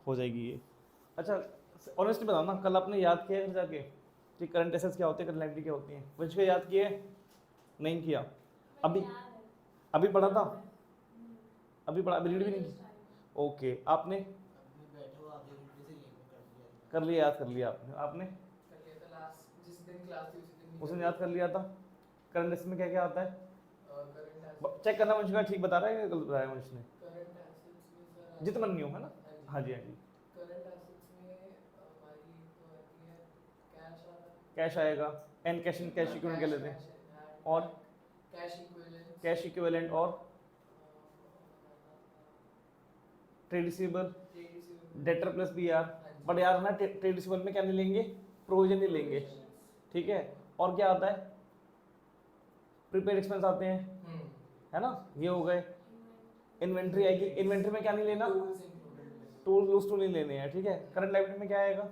हो जाएगी ये। अच्छा ऑनेस्टली बताओ ना, कल आपने याद किया है फिर जाके कि करंट एसेट्स क्या होते हैं, करंट लायबिलिटी क्या होती है? वंश का याद किया है? नहीं किया? अभी अभी पढ़ा था? अभी पढ़ा, अभी रीड भी नहीं किया? ओके, आपने अभी बैठे हो आधे घंटे से यहीं पे कर लिया है कर लिया, याद कर लिया आपने? आपने कर लिया था लास्ट जिस दिन क्लास थी उसी दिन उसने याद कर लिया था? करंट एसेट्स में क्या क्या आता है करंट एसेट्स चेक करना, वंश का ठीक बता रहा है या गलत बताया वंश ने? करंट एसेट्स में सर जितना नहीं हो है ना। हाँ जी हाँ जी। करंट एसेट्स में हमारी तो आती है कैश आता है, कैश आएगा, an cash, in cash equivalent क्या लेते हैं? और कैश इक्विवेलेंट, कैश इक्विवेलेंट और trade receivable, debtor plus B R. But यार ना ट्रेड रिसीवेबल में क्या नहीं लेंगे? प्रोविजन नहीं लेंगे, ठीक है। और क्या आता है? प्रीपेड एक्सपेंस आते हैं, है ना, ये हो गए। इन्वेंट्री आएगी, इन्वेंट्री में क्या नहीं लेना? टूल यूज टू नहीं लेने हैं, ठीक है। करंट लायबिलिटी में क्या आएगा?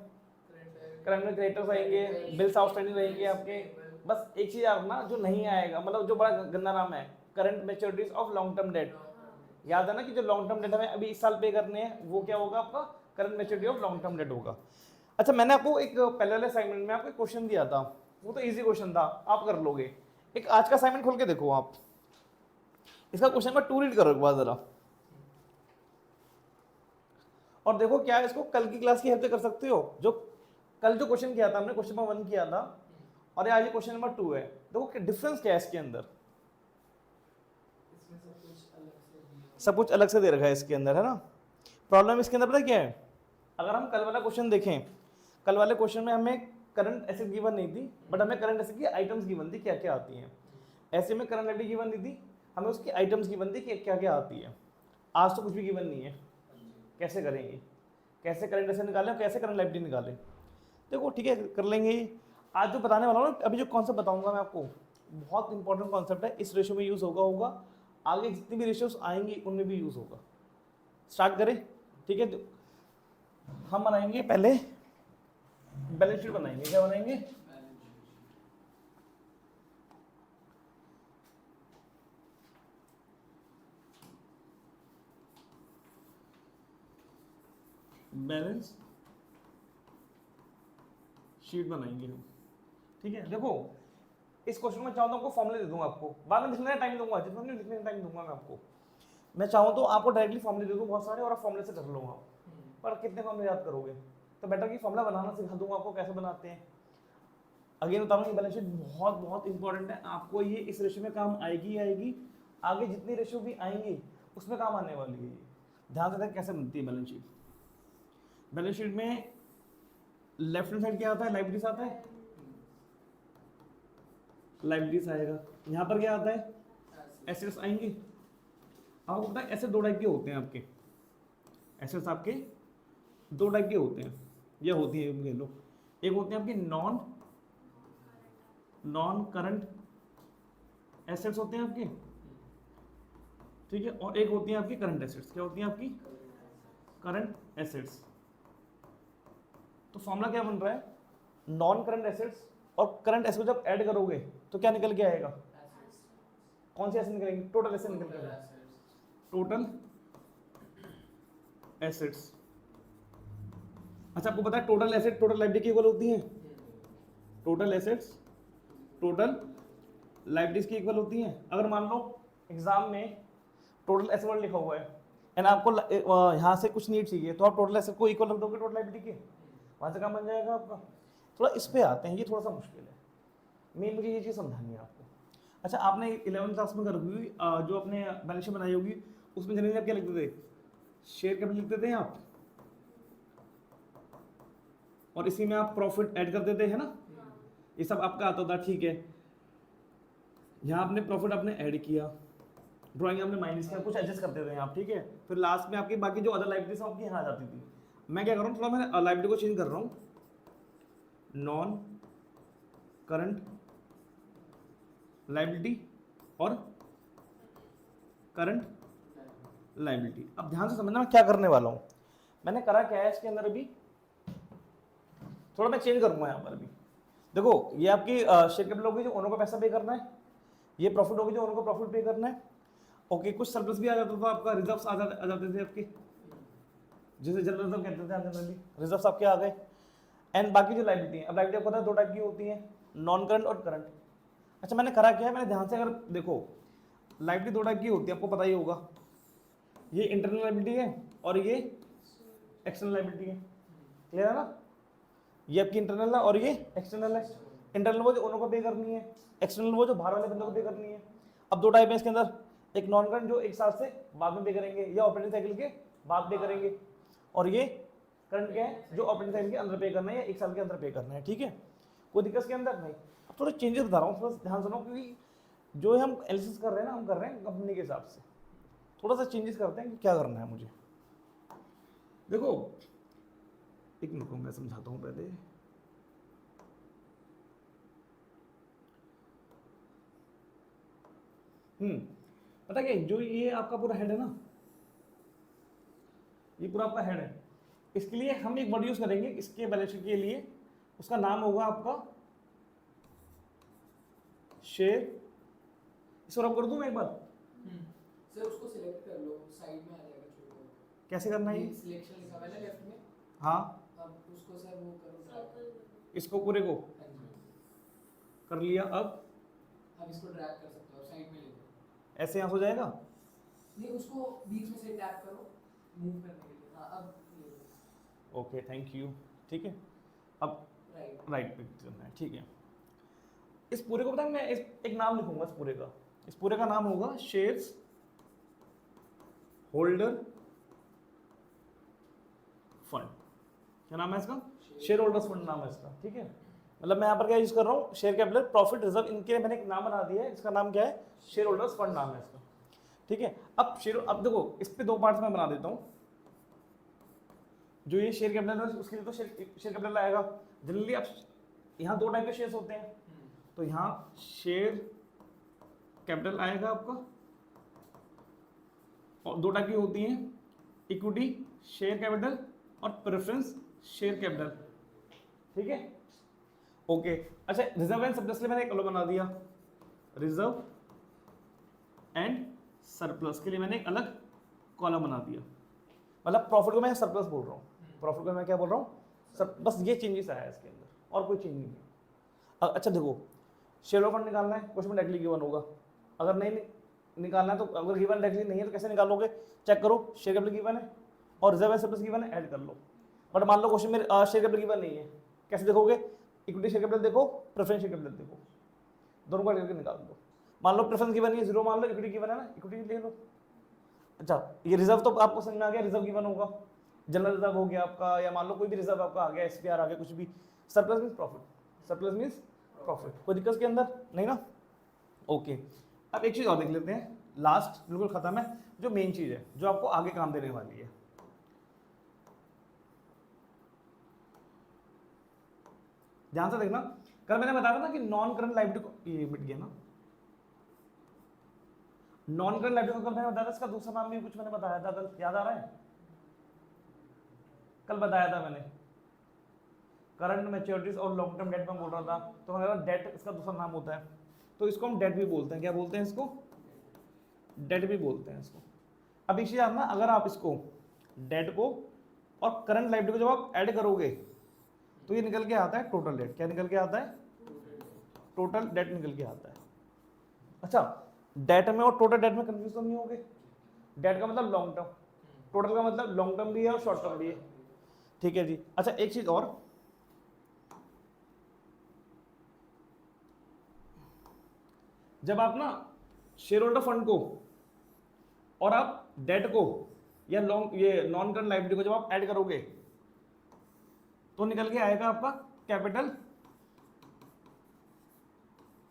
करंट में क्रेडिटर्स आएंगे, बिल्स आउटस्टैंडिंग रहेंगे आपके। बस एक चीज याद ना, जो नहीं आएगा, मतलब जो बड़ा गंदा नाम है, current मैच्योरिटीज of long term debt. याद है ना कि जो लॉन्ग टर्म डेट हमें अभी इस साल पे करने हैं, वो क्या होगा आपका? Current maturity of long term debt होगा। अच्छा मैंने आपको एक पहले वाले असाइनमेंट में आपको क्वेश्चन दिया था, वो तो इजी क्वेश्चन था, आप कर लोगे। एक आज का असाइनमेंट खोल के देखो आप, इसका क्वेश्चन नंबर 2 रीड करो एक बार जरा, और देखो क्या इसको कल की क्लास की हेल्प से कर सकते हो। जो कल जो क्वेश्चन किया था हमने, क्वेश्चन नंबर 1 किया था, और आज ये क्वेश्चन नंबर 2 है। देखो डिफरेंस क्या है इसके अंदर, इसमें सब कुछ अलग से दिया सब कुछ अलग से दे रखा है इसके अंदर, है ना। प्रॉब्लम इसके अंदर पता क्या है, अगर हम कल वाला क्वेश्चन देखें, कल वाले क्वेश्चन में हमें करंट एसेट गिवन नहीं थी, बट हमें करंट एसेट की आइटम्स गिवन थी क्या क्या आती हैं। ऐसे में करंट लायबिलिटी गिवन नहीं थी, हमें उसकी आइटम्स गिवन थी कि क्या क्या आती है। आज तो कुछ भी गिवन नहीं है, कैसे करेंगे? कैसे करंट एसेट निकालें और कैसे करंट लायबिलिटी निकालें? देखो ठीक है, कर लेंगे। आज जो बताने वाला हूँ, अभी जो कॉन्सेप्ट बताऊंगा मैं आपको, बहुत इंपॉर्टेंट कॉन्सेप्ट है, इस रेशियो में यूज होगा, आगे जितनी भी रेशियोज आएंगी उनमें भी यूज होगा। स्टार्ट करें, ठीक है। हम बनाएंगे पहले बैलेंस शीट बनाएंगे, क्या बनाएंगे? बैलेंस शीट बनाएंगे हम, ठीक है। देखो इस क्वेश्चन में चाहूँ तो आपको फॉर्मूले दे दूंगा, आपको बाद में लिखने का टाइम दूंगा, जितना नहीं लिखने का टाइम दूंगा मैं आपको। मैं चाहूँ तो आपको डायरेक्टली फॉर्मूले दे दूँ बहुत सारे, और आप फॉर्मूले से कर लो आप, पर कितने फॉर्मूले याद करोगे? तो बेटर कि फॉर्मूला बनाना सिखा दूंगा आपको, कैसे बनाते हैं। अगेन बता रहा हूँ, बैलेंस शीट बहुत बहुत इंपॉर्टेंट है, आपको ये इस रेशियो में काम आएगी आएगी, आगे जितनी रेशियो भी आएंगी उसमें काम आने वाली है। ध्यान से देखें कैसे बनती है बैलेंस शीट। बैलेंस शीट में लेफ्ट हैंड साइड क्या आता है? लायबिलिटीज आता है, लायबिलिटीज आएगा। यहाँ पर क्या आता है? एसेट्स आएंगे। आपको पता है ऐसे दो टाइप के होते हैं आपके एसेट्स, आपके दो टाइप के होते हैं, या होती है कह लो। एक होते हैं आपके नॉन करंट एसेट्स होते हैं आपके, ठीक है, और एक होती है आपकी करंट एसेट्स। क्या होती है आपकी? Current assets. तो फॉर्मूला क्या बन रहा है? नॉन करंट एसेट्स और करंट एसेट्स जब ऐड करोगे तो क्या निकल के आएगा? कौन से एसेट निकलेंगे? टोटल एसेट निकल के आएगा, टोटल एसेट्स। अच्छा आपको पता है टोटल एसेट टोटल लायबिलिटी की इक्वल होती है? टोटल एसेट्स टोटल लायबिलिटीज की इक्वल होती हैं। अगर मान लो एग्जाम में टोटल एसेट लिखा हुआ है एंड आपको यहाँ से कुछ नहीं चाहिए, तो आप टोटल एसेट को इक्वल रख दोगे टोटल लायबिलिटी के, वहाँ से काम बन जाएगा आपका। थोड़ा इस पे आते हैं, ये थोड़ा सा मुश्किल है, मेन मुझे ये चीज़ समझानी है आपको। अच्छा आपने 11वीं क्लास में कर हुई जो आपने बैलेंस शीट बनाई होगी, उसमें जनरली आप क्या लिखते थे? शेयर कैपिटल लिखते थे आप, और इसी में आप प्रॉफिट ऐड कर देते हैं ना, ये सब आपका आता था, ठीक है। यहाँ आपने प्रॉफिट आपने ऐड किया, ड्राइंग आपने माइनस किया, कुछ एडजस्ट करते थे आप, ठीक है। फिर लास्ट में आपकी बाकी जो अदर लायबिलिटीज आपकी यहाँ आ जाती थी। मैं क्या कर रहा हूँ, थोड़ा मैं लायबिलिटी को चेंज कर रहा हूँ, नॉन करंट लायबिलिटी और करंट लायबिलिटी। अब ध्यान से समझना मैं क्या करने वाला हूँ। मैंने करा क्या है इसके अंदर, अभी थोड़ा मैं चेंज करूंगा यहाँ पर। अभी देखो ये आपकी शेयर कैपिटल होगी जो ओनर को पैसा पे करना है, ये प्रॉफिट होगी जो ओनर को प्रॉफिट पे करना है। ओके कुछ सरप्लस भी आ जाता था आपका, रिजर्व्स आ जाते थे आपके, जिसे जनरल रिजर्व कहते थे जनरली, रिजर्व आपके आ गए। एंड बाकी जो लाइबिलिटी है, अब लाइबिलिटी आपको पता है दो टाइप की होती है, नॉन करंट और करंट। अच्छा मैंने करा क्या है, मैंने ध्यान से अगर देखो लाइबिलिटी दो टाइप की होती है, आपको पता ही होगा, ये इंटरनल लाइबिलिटी है और ये एक्सटर्नल लाइबिलिटी है। क्लियर है ना, ये आपकी इंटरनल है और ये एक्सटर्नल है। इंटरनल वो जो ओनर को पे करनी है, एक्सटर्नल वो जो बाहर वाले बंदे को पे करनी है। अब दो टाइप है इसके अंदर, एक नॉन करंट जो एक साल से बाद में पे करेंगे या ऑपरेटिंग साइकिल के बाद पे करेंगे, और ये करंट क्या है जो ऑपरेटिंग साइकिल के अंदर पे करना है या एक साल के अंदर पे करना है। ठीक है, कोई दिक्कत के अंदर नहीं। अब थोड़े चेंजेस बता रहा हूँ, थोड़ा ध्यान सुनो, क्योंकि जो हम एनालिसिस कर रहे हैं ना, हम कर रहे हैं कंपनी के हिसाब से, थोड़ा सा चेंजेस करते हैं कि क्या करना है मुझे। देखो एक मिनट को मैं समझाता हूँ पहले। पता क्या, जो ये आपका पूरा हेड है ना, ये पूरा आपका हेड है, इसके लिए हम एक वर्ड यूज करेंगे इसके बैलेंस शीट के लिए, उसका नाम होगा आपका शेयर। इसको रब कर दूं मैं एक बार, सर उसको सिलेक्ट कर लो, साइड में आ जाएगा छोटा। कैसे करना है ये? सिलेक्शन लिखा हुआ है ना लेफ्ट में, हाँ, अब उसको सर वो करो ड्रैग। इसको पूरे को कर लिया, अब इसको ड्रैग कर सकते हो, साइड में ले लो। ऐसे यहाँ हो जाएगा। नहीं उसको बीच में से टैप करो मूव करने के लिए। हाँ अब ले लो। Okay thank you. ठीक है, अब राइट राइट पे करना है। ठीक है, इस पूरे को पता है मैं एक नाम लिखूंगा इस पूरे का, इस पूरे का नाम होगा शेयर्स होल्डर फंड। क्या नाम है इसका? शेयर होल्डर्स फंड नाम है इसका। ठीक है, मतलब मैं यहाँ पर क्या यूज कर रहा हूँ, शेयर कैपिटल प्रॉफिट रिजर्व, इनके लिए मैंने एक नाम बना दिया है, इसका नाम क्या है? शेयर होल्डर्स फंड नाम है इसका। ठीक है, अब देखो इस पे दो पार्ट्स में बना देता हूँ। जो ये शेयर कैपिटल है उसके लिए तो शेयर कैपिटल आएगा। जनरली अब यहाँ दो टाइप के शेयर्स होते हैं, तो यहाँ शेयर कैपिटल आएगा आपका, और दो टाइप की होती हैं, इक्विटी शेयर कैपिटल और प्रेफरेंस शेयर कैपिटल। ठीक है, ओके। अच्छा रिजर्व एंड सरप्लस के लिए मैंने एक अलग बना दिया, रिजर्व एंड सरप्लस के लिए मैंने एक अलग कॉलम बना दिया। मतलब प्रॉफिट को मैं सरप्लस बोल रहा हूँ, प्रॉफिट को मैं क्या बोल रहा हूँ? बस ये चेंजेस आया है इसके अंदर, और कोई चेंज नहीं है। अच्छा देखो, शेयर फंड निकालना है, क्वेश्चन में डायरेक्टली गिवन होगा। अगर नहीं निकालना है तो, अगर गिवन डायरेक्टली नहीं है तो कैसे निकालोगे? चेक करो, शेयर कैपिटल गिवन है और रिजर्व एंड सरप्लस गिवन है, ऐड कर लो। बट मान लो क्वेश्चन में शेयर कैपिटल गिवन नहीं है, कैसे देखोगे? इक्विटी शेयर कैपिटल देखो, प्रेफरेंस शेयर कैपिटल देखो, दोनों को करके निकाल दो। मान लो प्रेफरेंस गिवन है 0, मान लो इक्विटी गिवन है ना, इक्विटी ले लो। अच्छा ये रिजर्व तो आपको समझ में आ गया, रिजर्व गिवन होगा, जनरल रिजर्व हो गया आपका, या मान लो कोई भी रिजर्व आपका आ गया, एसपीआर आ गया, कुछ भी। Surplus means profit, surplus means profit, कोई दिक्कत के अंदर नहीं ना? ओके, अब एक चीज और देख लेते हैं, लास्ट बिल्कुल खत्म है, जो मेन चीज है जो आपको आगे काम देने वाली है। ध्यान से देखना, कल मैंने बताया था ना कि नॉन करंट लायबिलिटी को, ये मिट गया ना, नॉन करंट लायबिलिटी को कल मैंने बताया था, इसका दूसरा नाम भी कुछ मैंने बताया था कल, याद आ रहा है? कल बताया था मैंने, करंट मैच्योरिटीज और लॉन्ग टर्म डेट में बोल रहा था, तो मैंने कहा डेट इसका दूसरा नाम होता है, तो इसको हम डेट भी बोलते हैं। क्या बोलते हैं इसको? डेट भी बोलते हैं इसको। अब एक चीज जानना, अगर आप इसको डेट को और करंट लायबिलिटी को जब आप ऐड करोगे तो ये निकल के आता है टोटल डेट। क्या निकल के आता है? टोटल डेट निकल के आता है। अच्छा, डेट में और टोटल डेट में कंफ्यूज तो नहीं होगे? डेट का मतलब लॉन्ग टर्म, टोटल का मतलब लॉन्ग टर्म भी है और शॉर्ट टर्म भी है। ठीक है जी। अच्छा एक चीज और, जब आप ना शेयर होल्डर फंड को और आप डेट को या ये नॉन करंट लायबिलिटी को जब आप ऐड करोगे तो निकल के आएगा आपका कैपिटल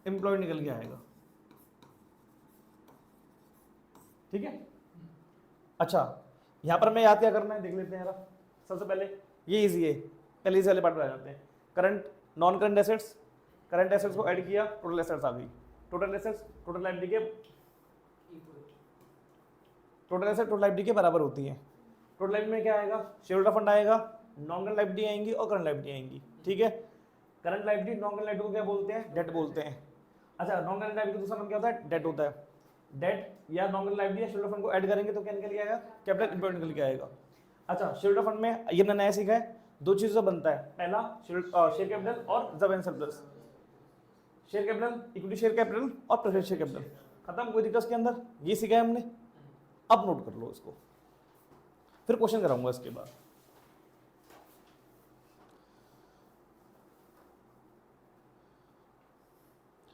एम्प्लॉयड निकल के आएगा। ठीक है, अच्छा यहां पर मैं याद क्या करना है देख लेते हैं जरा। सबसे पहले ये इजी है, पहले इसी वाले पार्ट पर आ जाते हैं। Current non current assets, current assets को ऐड किया, टोटल एसेट्स आ गई। टोटल एसेट्स टोटल लायबिलिटी के, टोटल एसेट टोटल लायबिलिटी के बराबर होती है। टोटल लायबिलिटी में क्या आएगा? शेयर होल्डर फंड आएगा, नॉन करंट लायबिलिटी आएंगी और करंट लायबिलिटी आएंगी। ठीक है, current liability non current liability को क्या बोलते हैं? डेट बोलते हैं। अच्छा नॉन करंट लायबिलिटी दूसरा नाम क्या होता है? डेट होता है। डेट या नॉन करंट लायबिलिटी या शेयर होल्डर फंड को ऐड करेंगे तो क्या निकल के आएगा? कैपिटल एम्प्लॉयड निकल के आएगा। अच्छा, शेयर फंड में ये मैंने नया सीखा है, दो चीज़ों से बनता है। पहला शेयर कैपिटल और जब and surplus. Share capital, equity share capital और प्रेफरेंस शेयर कैपिटल, खत्म, कोई दिक्कत के अंदर, ये सीखा है हमने। अब नोट कर लो इसको, फिर क्वेश्चन कराऊंगा इसके बाद।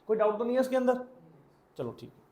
कोई डाउट तो नहीं है इसके अंदर? चलो ठीक है।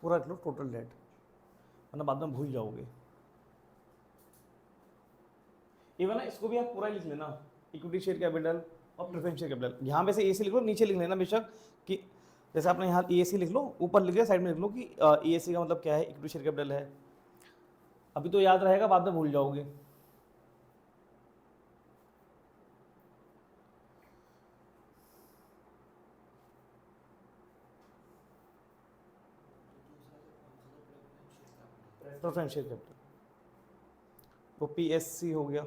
पूरा लिख लो टोटल डेट, वरना बाद में भूल जाओगे। इवन ना इसको भी आप पूरा लिख लेना, इक्विटी शेयर कैपिटल और प्रेफरेंस शेयर कैपिटल। यहाँ पे से ए सी लिख लो, नीचे लिख लेना बेशक कि जैसे आपने यहाँ ए सी लिख लो, ऊपर लिख लिया, साइड में लिख लो कि ए सी का मतलब क्या है, इक्विटी शेयर कैपिटल है। अभी तो याद रहेगा, बाद में भूल जाओगे। प्रेफरेंस शेयर कैपिटल वो पीएससी हो गया।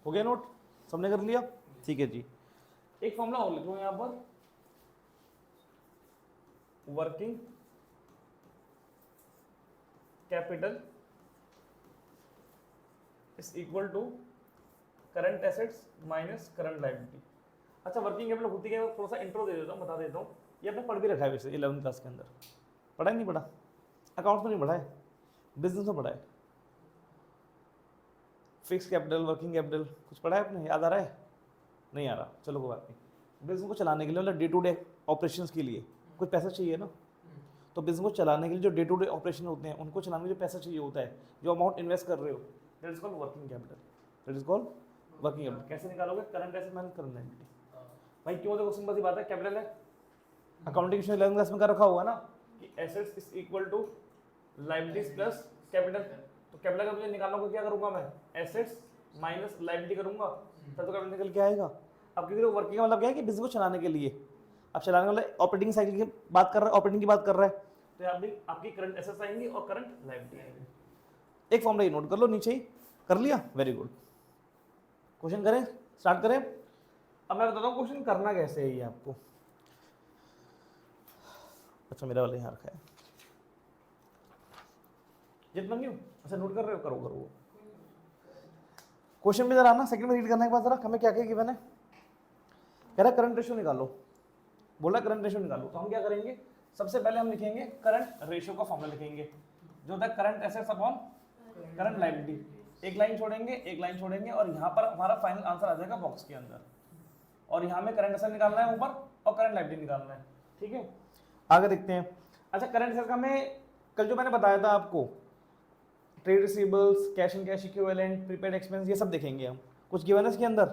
हो गया नोट, सबने कर लिया? ठीक है जी। एक फॉर्मूला और लिख लो यहाँ पर, working capital is equal to current assets minus current liability. अच्छा, वर्किंग कैपिटल होती है, थोड़ा सा इंट्रो दे देता हूँ, बता देता हूँ। ये आपने पढ़ भी रखा है वैसे 11वीं क्लास के अंदर, पढ़ा ही नहीं पढ़ा? अकाउंट्स में नहीं पढ़ा है, बिजनेस में पढ़ा है। फिक्स कैपिटल, वर्किंग कैपिटल कुछ पढ़ा है आपने? याद आ रहा है? नहीं आ रहा, चलो कोई बात नहीं। बिजनेस को चलाने के लिए, मतलब डे टू डे ऑपरेशंस के लिए कुछ पैसा चाहिए ना, तो बिजनेस को चलाने के लिए जो डे टू डे ऑपरेशन होते हैं उनको चलाने के लिए जो पैसा चाहिए होता है, जो अमाउंट इन्वेस्ट कर रहे हो, that is called working capital. That is called working capital. कैसे निकालोगे? Current asset minus current liability. भाई क्यों? देखो सिंपल सी बात है, कैपिटल है, अकाउंटिंग 11th क्लास में का रखा हुआ ना कि assets is equal to liabilities plus capital. तो कैपिटल का मुझे निकालना को क्या करूंगा मैं? एसेट्स माइनस लायबिलिटी करूंगा, तब तो कैपिटल निकल के आएगा। अब क्योंकि वर्किंग का मतलब क्या है कि बिजनेस को चलाने के लिए, अब चलाने वाले ऑपरेटिंग साइकिल की बात कर रहा है, ऑपरेटिंग की बात कर रहा है, तो यहाँ भी आपकी करंट एसेट्स आएंगी और करंट लायबिलिटी आएंगी। एक फॉर्मूला ये नोट कर लो नीचे ही, कर लिया? Very good. क्वेश्चन करें, स्टार्ट करें। अब मैं बताता हूँ क्वेश्चन करना कैसे है ये आपको। अच्छा मेरा वाला यहाँ रखा है, जितना नहीं हो अच्छा नोट कर रहे हो, करो करो। क्वेश्चन में जरा आना, सेकंड में रीड करने के बाद जरा हमें क्या क्या गिवन है। कह रहा है करंट रेशियो निकालो, बोला करंट रेशियो निकालो। तो हम क्या करेंगे? सबसे पहले हम लिखेंगे करंट रेशियो का फॉर्मूला लिखेंगे, जो होता है current assets upon current liability. एक लाइन छोड़ेंगे, एक लाइन छोड़ेंगे, और यहाँ पर हमारा फाइनल आंसर आ जाएगा बॉक्स के अंदर। और यहाँ में करंट एसेट निकालना है ऊपर और करंट लायबिलिटी निकालना है। ठीक है, आगे देखते हैं। अच्छा करंट एसेट का मैं कल जो मैंने बताया था आपको, trade receivables, cash and cash equivalent, prepaid expense, ये सब देखेंगे हम। कुछ गिवन है इसके अंदर?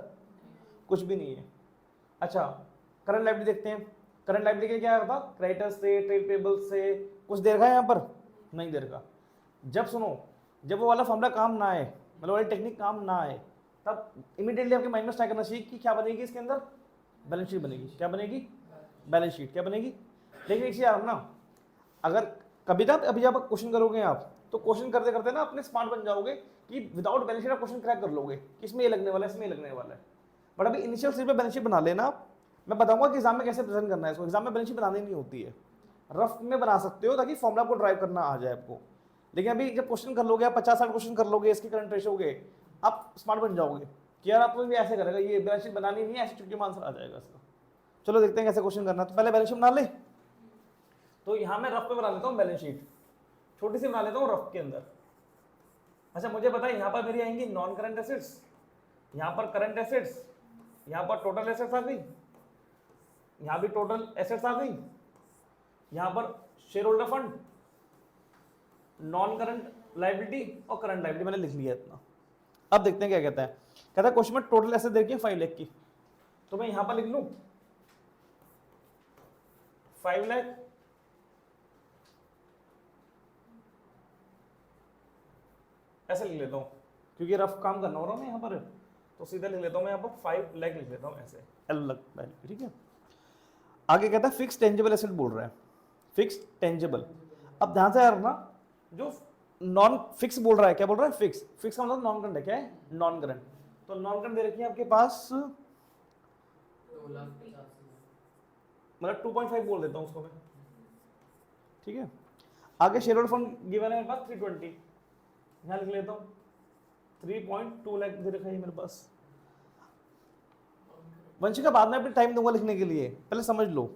कुछ भी नहीं है। अच्छा करंट लायबिलिटी देखते हैं। करंट लायबिलिटी क्या होता? क्रेडिटर्स से, ट्रेड पेबल्स से। कुछ दे रखा है यहाँ पर? नहीं दे रखा। जब सुनो, जब वो वाला फॉर्मूला काम ना आए, मतलब वाली टेक्निक काम ना आए, तब इमीडिएटली आपके माइंड में स्ट्राइक करना चाहिए कि क्या बनेगी इसके अंदर? बैलेंस शीट बनेगी। क्या बनेगी? Balance sheet. क्या बनेगी? लेकिन एक चीज यार ना, अगर कभी ना अभी जब क्वेश्चन करोगे आप, तो क्वेश्चन करते करते ना अपने स्मार्ट बन जाओगे कि विदाउट बैलेंस शीट आप क्वेश्चन क्रैक कर लोगे कि इसमें ये लगने वाला है, इसमें ये लगने वाला है। बट अभी इनिशियल स्टेज पे बैलेंस शीट बना लेना। मैं बताऊंगा कि एग्जाम में कैसे प्रेजेंट करना है इसको। एग्जाम में बैलेंस शीट बनानी नहीं होती है, रफ में बना सकते हो ताकि फॉर्मूला को ड्राइव करना आ जाए आपको। लेकिन अभी जब क्वेश्चन कर लोगे, आप 50-60 क्वेश्चन कर लोगे, इसके करंट रेशियो के, आप स्मार्ट बन जाओगे कि यार आपको भी ऐसे करेगा, ये बैलेंस शीट बनानी नहीं है, ऐसे चुटकी में आंसर आ जाएगा इसका। चलो देखते हैं कैसे क्वेश्चन करना है। तो पहले बैलेंस शीट बना ले। तो यहाँ मैं रफ पे बना लेता हूँ बैलेंस शीट, छोटी सी बना लेता हूँ रफ के अंदर। अच्छा मुझे पता है यहाँ पर मेरी आएंगी नॉन करंट एसेट्स, यहाँ पर करंट एसेट्स, यहाँ पर टोटल एसेट्स आ गई, यहाँ भी टोटल एसेट्स आ गई, यहाँ पर share holder fund, non current liability और करंट लायबिलिटी मैंने लिख लिया इतना। अब देखते हैं क्या कहता है। कहता है क्वेश्चन में टोटल एसेट देखिए 5 लाख की, तो मैं यहाँ पर लिख लूँ 5 लाख, ऐसे लिख लेता हूँ क्योंकि रफ काम करना हो रहा है यहाँ पर, तो सीधा लिख लेता हूँ मैं यहाँ पर 5 लाख लिख लेता हूँ ऐसे अलग। ठीक है, आगे कहता है फिक्स टेंजिबल एसेट बोल रहा है, फिक्स टेंजिबल। अब ध्यान से यार ना, जो नॉन फिक्स बोल रहा है, क्या बोल रहा है? फिक्स। फिक्स का मतलब नॉन करंट है। क्या है? Non current. तो नॉन करंट दे रखी है आपके पास, 2,50,000 मतलब 2.5 बोल देता हूँ उसको मैं। ठीक है, आगे शेयर होल्डर फंड गिवन है मेरे पास 320, यहाँ लिख लेता हूँ 3.2 लाख दे रखा है मेरे पास। वंशिका बाद में अपने टाइम दूंगा लिखने के लिए, पहले समझ लो।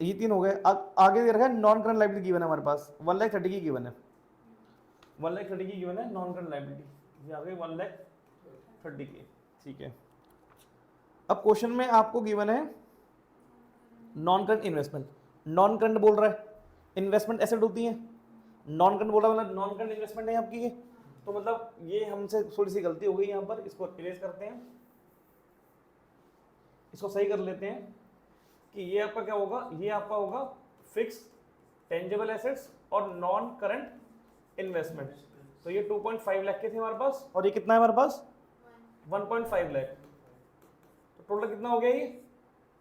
ये 3 हो गए। आगे दे रखा है नॉन करंट लायबिलिटी गिवन है हमारे पास 1,30,000 की गिवन है, 1,30,000 की गिवन है नॉन करंट लायबिलिटी। ये आ गई 1,30,000 की। ठीक है, अब क्वेश्चन में आपको गिवन है non current investment. Non current बोल रहा है, इन्वेस्टमेंट एसेट होती है, नॉन करंट बोल रहा है मतलब नॉन करंट इन्वेस्टमेंट है आपकी ये। तो मतलब ये हमसे थोड़ी सी गलती हो गई यहाँ पर, इसको इरेज करते हैं, इसको सही कर लेते हैं कि ये आपका क्या होगा? ये आपका होगा फिक्स टेंजिबल एसेट्स और नॉन करंट इन्वेस्टमेंट। तो ये 2.5 लाख के थे हमारे पास, और ये कितना है हमारे पास? 1.5 लाख। तो टोटल कितना हो गया? ये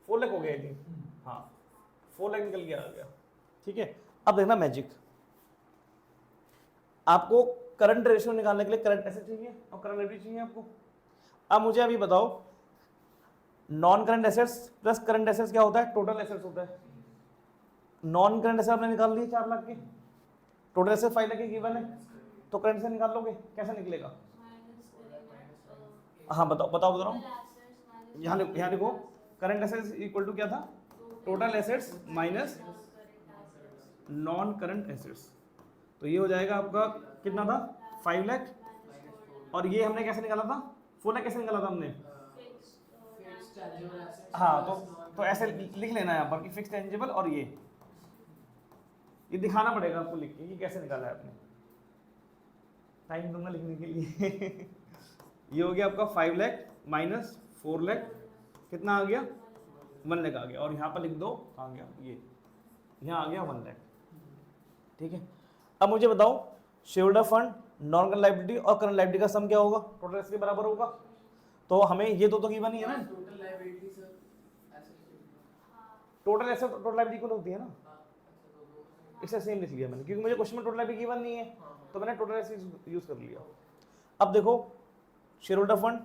4 लाख हो गया ये। हाँ 4 लाख निकल के आ गया। ठीक है, अब देखना मैजिक। आपको करंट रेशियो निकालने के लिए करंट एसेट चाहिए और करंट लायबिलिटी चाहिए आपको। अब मुझे अभी बताओ, non current assets plus current assets क्या होता है? टोटल एसेट्स होता है। नॉन करंट एसेट आपने निकाल लिए 4 लाख के, टोटल एसेट 5 लाख के गिवन है, तो करंट से निकाल लोगे, कैसे निकलेगा? हाँ बताओ बताओ बताओ। यहाँ लिखो करंट एसेट्स इक्वल टू क्या था? Total assets minus non current assets. तो ये हो जाएगा आपका कितना था? 5 लाख। और ये हमने कैसे निकाला था? 4 लाख कैसे निकाला था हमने? हाँ तो ऐसे लिख लेना है यहाँ पर कि फिक्स टेंजिबल और ये ये दिखाना पड़ेगा आपको लिख के कि कैसे निकाला है आपने, टाइम दूंगा लिखने के लिए। ये हो गया आपका 5 लाख माइनस 4 लाख, कितना आ गया 1 लाख आ गया, और यहाँ पर लिख दो आ गया ये, यहाँ आ गया 1 लाख। ठीक है, अब मुझे बताओ share holder fund, non current liability और करंट लायबिलिटी का सम क्या होगा, टोटल एसेट के बराबर होगा। तो हमें ये दो तो गिवन ही है ना, टोटल लायबिलिटी सर ऐसे लिख दो। Total asset total liability equal होती है ना, अच्छा तो इससे सेम लिख लिया मैंने, क्योंकि मुझे क्वेश्चन में टोटल लायबिलिटी गिवन नहीं है, हाँ। तो मैंने टोटल एसेट यूज कर लिया। अब देखो share holder fund,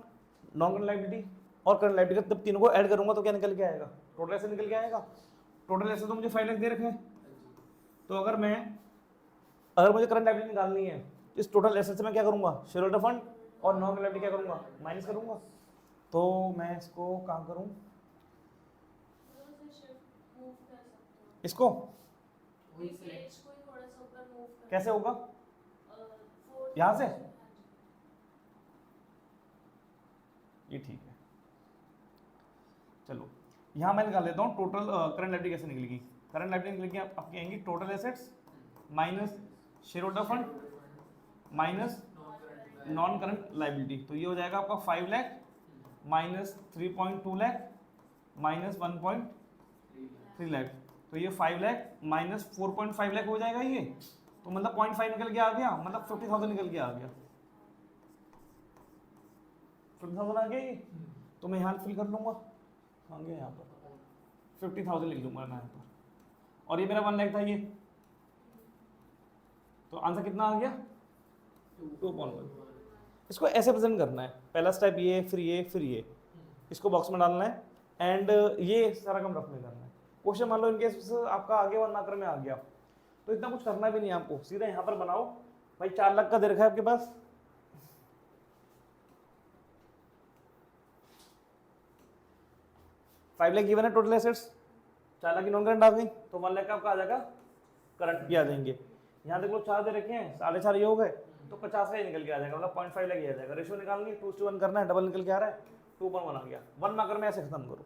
non current liability और करंट लायबिलिटी, तब तीनों को ऐड करूंगा तो क्या निकल के आएगा, टोटल एसेट निकल के आएगा। टोटल एसेट तो मुझे 5 लाख दे रखे हैं, तो अगर मुझे करंट लायबिलिटी निकालनी है, इस टोटल एसेट से मैं क्या करूंगा, शेयर होल्डर फंड और नॉन करंट लायबिलिटी क्या करूंगा, माइनस करूंगा। तो मैं इसको कहाँ करूं, इसको वही सिलेक्ट कैसे होगा, यहाँ से, ये ठीक है। चलो यहाँ मैं निकाल लेता हूँ टोटल करंट लायबिलिटी कैसे निकलेगी। करंट लायबिलिटी निकलेगी आप कहेंगी total assets minus share holder fund minus non current liability, तो ये हो जाएगा आपका 5 लाख माइनस 3.2 लाख माइनस 1.3 लाख, तो ये 5 लाख माइनस 4.5 लाख हो जाएगा ये, तो मतलब 0.5 निकल के आ गया, मतलब 50,000 निकल के आ गया, 50,000 आ गया ये। तो मैं यहाँ फिल कर लूँगा, आ गया यहाँ पर 50,000 लिख लूँगा मैं यहाँ पर, और ये मेरा 1 लाख था ये, तो आंसर कितना आ गया 2.1। इसको ऐसे प्रेजेंट करना है, पहला स्टेप ये, फिर ये, फिर ये, इसको बॉक्स में डालना है, एंड ये सारा काम रफ में करना है। क्वेश्चन मान लो इनकेस आपका आगे 1 मार्कर में आ गया, तो इतना कुछ करना भी नहीं है आपको, सीधा यहाँ पर बनाओ भाई 4 लाख का दे रखा है आपके पास, फाइव लाख गिवन है टोटल एसेट्स, 4 लाख की नॉन करंट आ गई, तो 1 लाख का आपका आ जाएगा करंट की आ जाएंगे। यहाँ देखो 4 दे रखे हैं, 4.5 ये हो गए, तो 50 का ही निकल के आ जाएगा, मतलब 0.5 लाख ही आ जाएगा। रेशियो निकालनी है 2:1 करना है, डबल निकल के आ रहा है 2.1 आ गया। 1 मार्कर में ऐसे खत्म करो,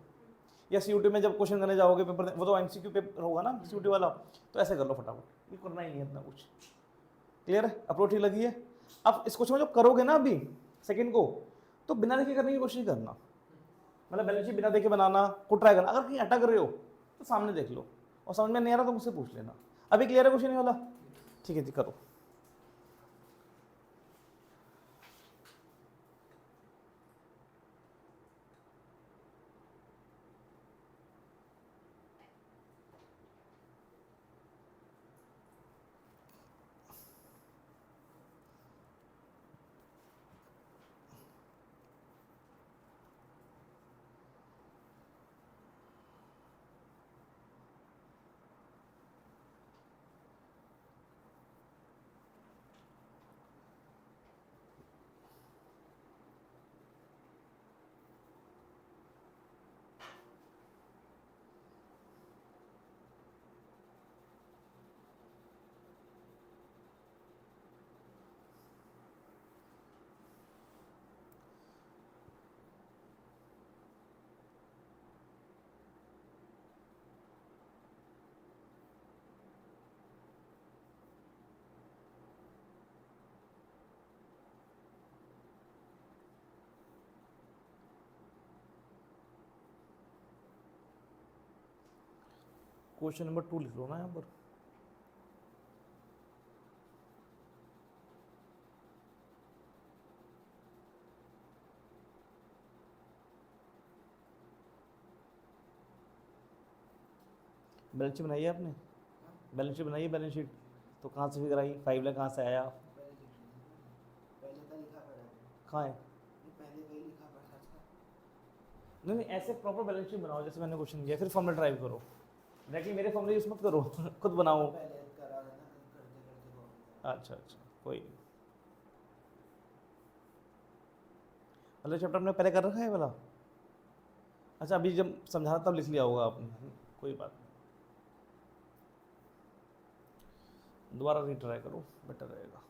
या सीयूटी में जब क्वेश्चन करने जाओगे पेपर, वो तो एमसीक्यू पेपर होगा ना सीयूटी वाला, तो ऐसे कर लो फटाफट, ये करना ही नहीं है इतना कुछ। क्लियर है, अप्रोच ही लगी है। अब इस क्वेश्चन में जब करोगे ना अभी सेकंड को, तो बिना देखे करने की कोशिश करना, मतलब बैलेंस शीट बिना देखे बनाना को ट्राई करना। अगर कहीं अटक रहे हो तो सामने देख लो, और समझ में नहीं आ रहा तो मुझसे पूछ लेना। अभी क्लियर है क्वेश्चन वाला, ठीक है जी करो। क्वेश्चन नंबर 2 लिख लो ना यहाँ पर। बैलेंस शीट बनाई है आपने, बैलेंस शीट बनाई है, बैलेंस शीट तो कहाँ से फिगर आई, 5 लाख कहाँ से आया, पहले का लिखा पड़ा है, कहाँ है, ये पहले का ही लिखा पड़ा था। नहीं नहीं ऐसे प्रॉपर बैलेंस शीट बनाओ जैसे मैंने क्वेश्चन किया, फिर फॉर्मूला ड्राइव करो, लेकिन मेरे फॉर्मूले यूज मत करो खुद बनाओ। पहले करा था ना, करते करते बहुत। अच्छा अच्छा कोई नहीं, मतलब चैप्टर आपने पहले कर रखा है वाला, अच्छा अभी जब समझा तब लिख लिया होगा आपने, कोई बात नहीं, दोबारा रीट्राई करो बेटर रहेगा।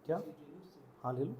क्या? सीट ले लो उससे। हाँ ले लो।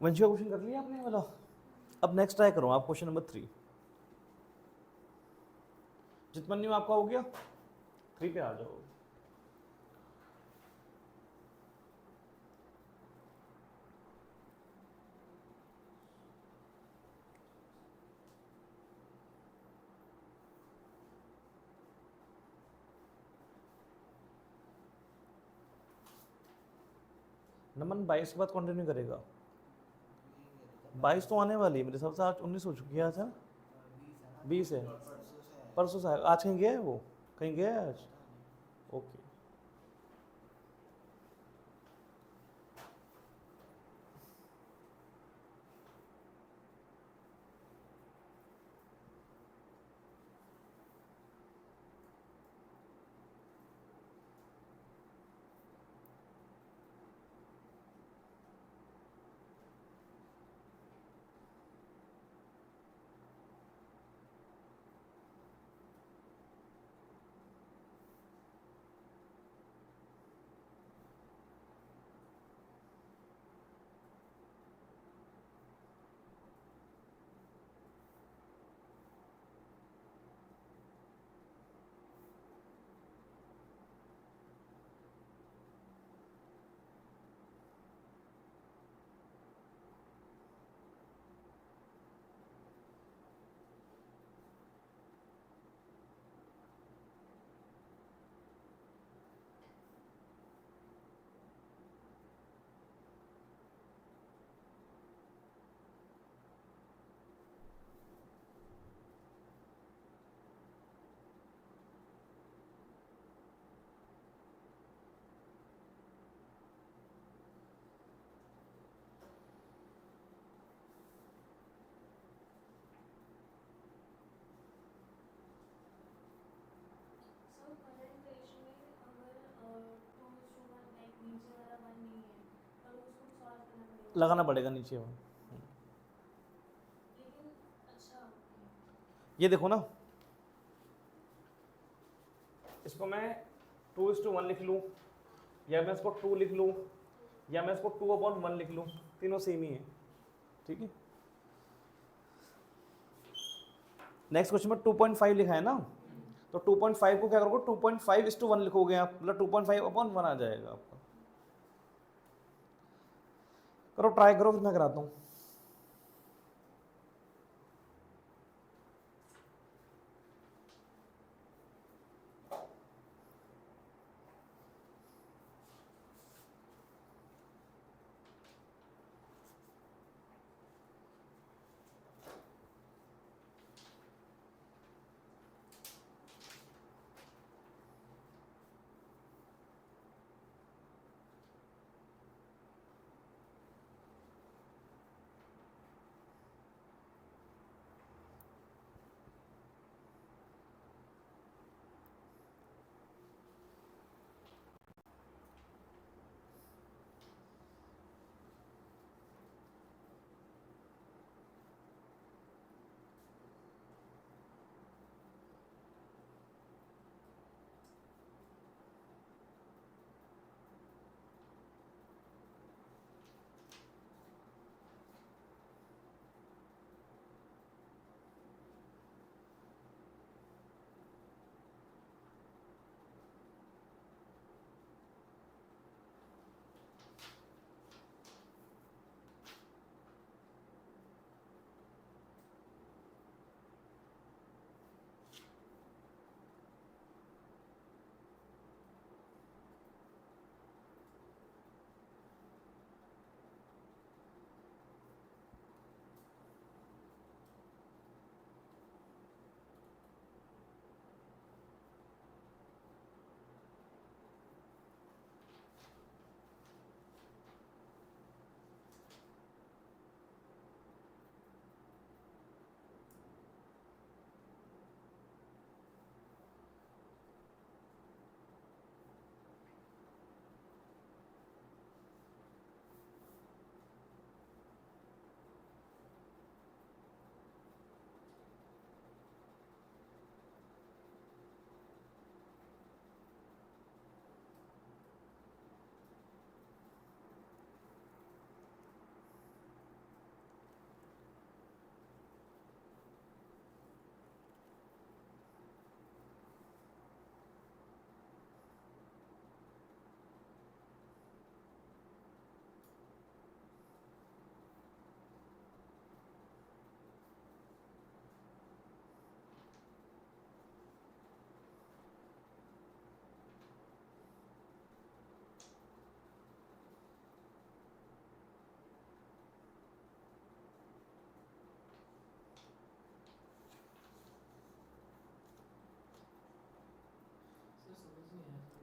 वंशी का क्वेश्चन कर लिया आपने वाला? अब नेक्स्ट ट्राई करो आप क्वेश्चन नंबर 3। जितमन्यु आपका हो गया? 3 पे आ जाओ। नमन 22 के बाद कंटिन्यू करेगा। 22 तो आने वाली है मेरे हिसाब से, आज 19 हो चुकी है। आज है 20 है, परसों से आया। परसों से आज कहीं गया है वो? कहीं गया है आज? ओके। सर करंट इक्वेशन में अगर 2:1 लाइक नीचे वाला 1 नहीं है पर उसको सॉल्व करना पड़ेगा, लगाना पड़ेगा नीचे में। लेकिन अच्छा ये देखो ना, इसको मैं 2:1 लिख लूँ, या मैं इसको 2 लिख लूँ, या मैं इसको 2/1 लिख लूँ, तीनों सेम ही है। ठीक है। नेक्स्ट क्वेश्चन में 2.5 लिखा है ना, तो 2.5 को क्या करोगे? 2.5:1 लिखोगे आप, मतलब 2.5/1 आ जाएगा आपका। करो ट्राई करो, फिर मैं कराता हूँ।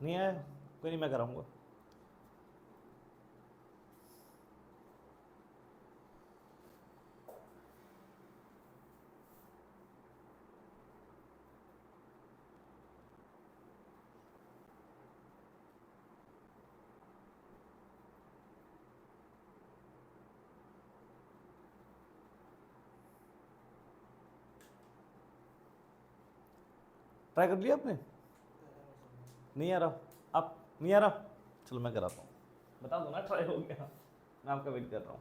नहीं आया, कोई नहीं, मैं कराऊंगा। ट्राई कर लिया आपने? नहीं आ रहा? आप नहीं आ रहा? चलो मैं कराता हूँ, बता दो ना ट्राई हो गया, मैं आपका वेट कर रहा हूँ।